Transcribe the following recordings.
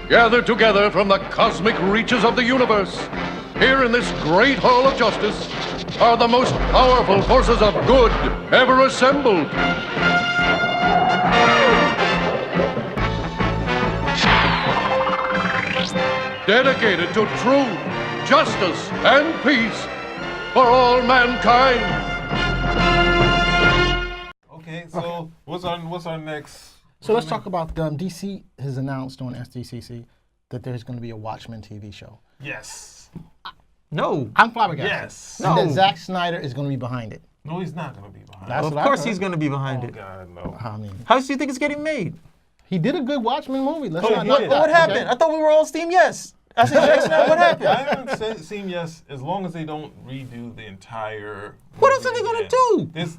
gathered together from the cosmic reaches of the universe, here in this great hall of justice, are the most powerful forces of good ever assembled. Dedicated to truth, justice, and peace for all mankind. Okay, so what's our next? So let's talk about DC has announced on SDCC that there's going to be a Watchmen TV show. Yes. No. I'm flabbergasted. Yes. And No. that Zack Snyder is going to be behind it. No, he's not going to be behind. That's Of what I course heard. he's going to be behind Oh it. God, no. I mean, How do you think it's getting made? he did a good Watchmen movie. Let's Oh, not he knock did. that. What happened? okay? I thought we were all Steam Yes. I said, Jackson, what happened? I haven't seen yes as long as they don't redo the entire. What else are they movie gonna again. do? Just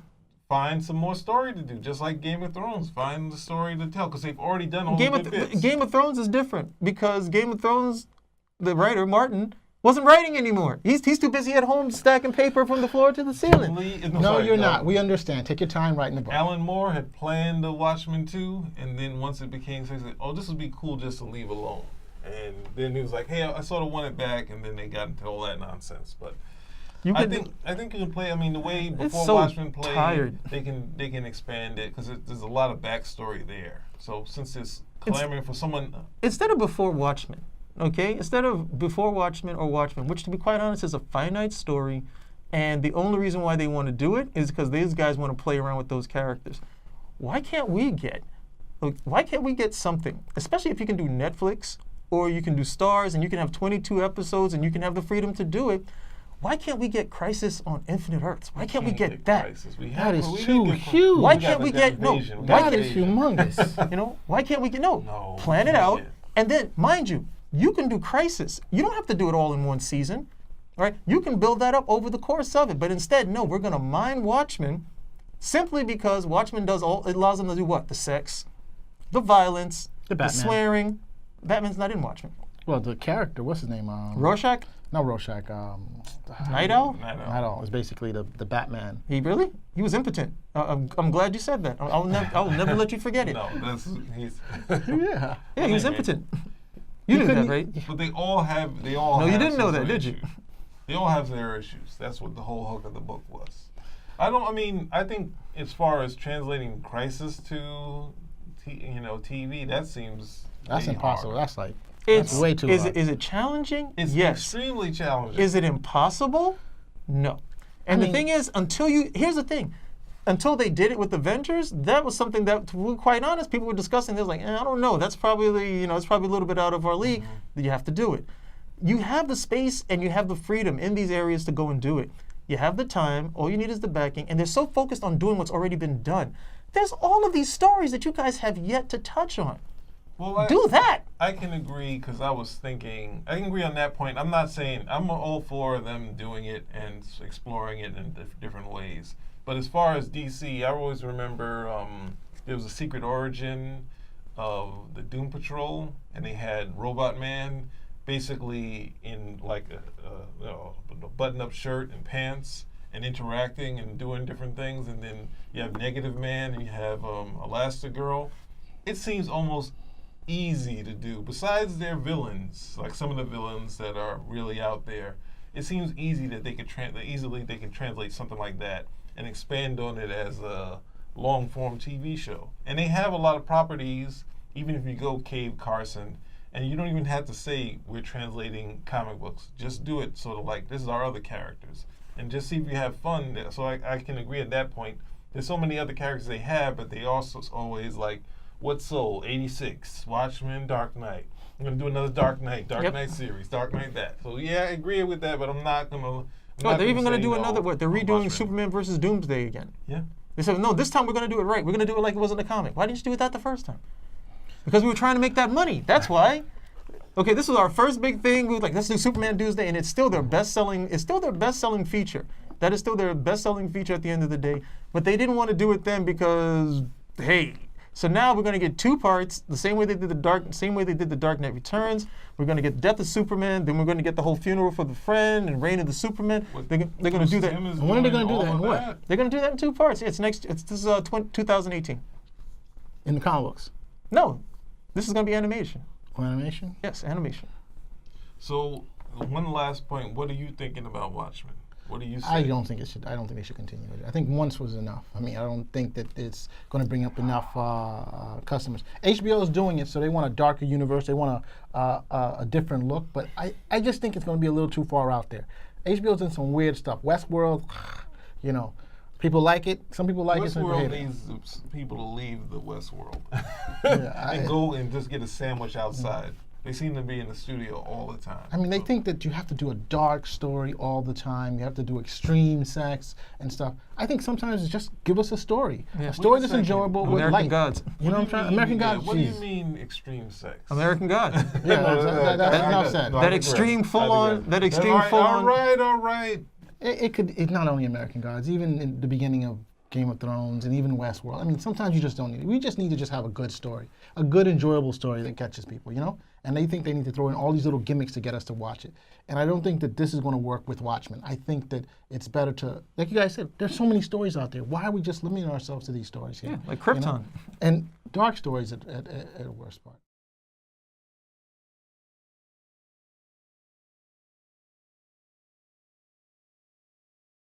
find some more story to do, just like Game of Thrones. Find the story to tell, because they've already done all the good bits. Game of Thrones is different because Game of Thrones, the writer, Martin, wasn't writing anymore. He's too busy at home stacking paper from the floor to the ceiling. No, you're not. We understand. Take your time writing the book. Alan Moore had planned the Watchmen 2, and then once it became successful, oh, this would be cool just to leave alone. And then he was like, hey, I sort of want it back, and then they got into all that nonsense. But I think you can play. I mean, the way before so Watchmen played, tired. they can expand it because there's a lot of backstory there. So since it's clamoring for someone, Instead of Before Watchmen, okay? Instead of Before Watchmen or Watchmen, which to be quite honest is a finite story, and the only reason why they want to do it is because these guys want to play around with those characters. Why can't we get something, especially if you can do Netflix or you can do Stars and you can have 22 episodes and you can have the freedom to do it? Why can't we get Crisis on Infinite Earths? Why can't we get that? That is too huge. Why can't we get That is humongous. You know, why can't we get No, plan it we out, can't. and then mind you, you can do Crisis. You don't have to do it all in one season, right? You can build that up over the course of it. But instead, no, we're gonna mine Watchmen simply because Watchmen does all. It allows them to do what? The sex, the violence, the Batman. swearing. Batman's not in Watchmen. Well, the character, what's his name? Rorschach, No, Rorschach. Night Owl. I know. Night Owl is basically the Batman. He really? He was impotent. I'm glad you said that. I'll never let you forget it. No, he's. Yeah. Yeah, he was Hey, man. impotent. You knew that, couldn't- right? But they all have. No, you didn't know that, did you? issues. They all have their issues. That's what the whole hook of the book was. I think as far as translating Crisis to, TV, that seems. That's way impossible. hard. That's like It's way too Is hard. it challenging? It's yes. extremely challenging. Is it impossible? No. And the mean- thing is, here's the thing. Until they did it with Avengers, that was something that, to be quite honest, people were discussing. They was like, I don't know. That's probably, it's probably a little bit out of our league. You have to do it. You have the space and you have the freedom in these areas to go and do it. You have the time. All you need is the backing. And they're so focused on doing what's already been done. There's all of these stories that you guys have yet to touch on. Well, Do that. I can agree because I was thinking. I can agree on that point. I'm not saying I'm all for them doing it and exploring it in different ways. But as far as DC, I always remember there was a secret origin of the Doom Patrol, and they had Robot Man basically in like a button-up shirt and pants and interacting and doing different things. And then you have Negative Man and you have Elastigirl. It seems almost easy to do. Besides their villains, like some of the villains that are really out there, it seems easy that they could they can translate something like that and expand on it as a long-form TV show. And they have a lot of properties, even if you go Cave Carson, and you don't even have to say we're translating comic books. Just do it sort of like this is our other characters. And just see if you have fun there. So I can agree at that point. There's so many other characters they have, but they also always like, What Soul, 86, Watchmen, Dark Knight. I'm going to do another Dark Knight series, Dark Knight that. So yeah, I agree with that, but I'm not going to... They're even going to do another, they're redoing Watchmen. Superman versus Doomsday again. Yeah. They said, no, this time we're going to do it right. We're going to do it like it was in the comic. Why didn't you do it that the first time? Because we were trying to make that money. That's why. Okay, this was our first big thing. We were like, let's do Superman Doomsday, and it's still their best-selling feature. That is still their best-selling feature at the end of the day. But they didn't want to do it then because, hey. So now we're going to get two parts, the same way they did the Dark Knight Returns. We're going to get Death of Superman. Then we're going to get the whole funeral for the friend and Reign of the Superman. They're going to do that. When are they going to do that? And what? They're going to do that in two parts. This is 2018. In the comic books. No, this is going to be animation. For animation? Yes, animation. So, one last point. What are you thinking about Watchmen? What do you say? I don't think it should. I don't think they should continue with it. I think once was enough. I mean, I don't think that it's going to bring up enough customers. HBO is doing it, so they want a darker universe. They want a different look. But I just think it's going to be a little too far out there. HBO's in some weird stuff. Westworld, you know, people like it. Some people like it. Some people Westworld hate it. needs people to leave the Westworld Yeah, and go and just get a sandwich outside. They seem to be in the studio all the time. I mean, they So- think that you have to do a dark story all the time. You have to do extreme sex and stuff. I think sometimes it's just give us a story. Yeah. A story Wait a that's second. enjoyable with American light. Gods. You know what I'm do trying? mean, American yeah, Gods. What do you jeez. mean extreme sex? American Gods. Yeah, that's enough said. No, I That digress. extreme I full-on- digress. that extreme All right, full-on- All right. It's not only American Gods, even in the beginning of Game of Thrones and even Westworld. I mean, sometimes you just don't need it. We just need to just have a good story, a good, enjoyable story that catches people, you know? And they think they need to throw in all these little gimmicks to get us to watch it. And I don't think that this is going to work with Watchmen. I think that it's better to, like you guys said, there's so many stories out there. Why are we just limiting ourselves to these stories here? Yeah, like You know? Krypton. And dark stories at a worst part.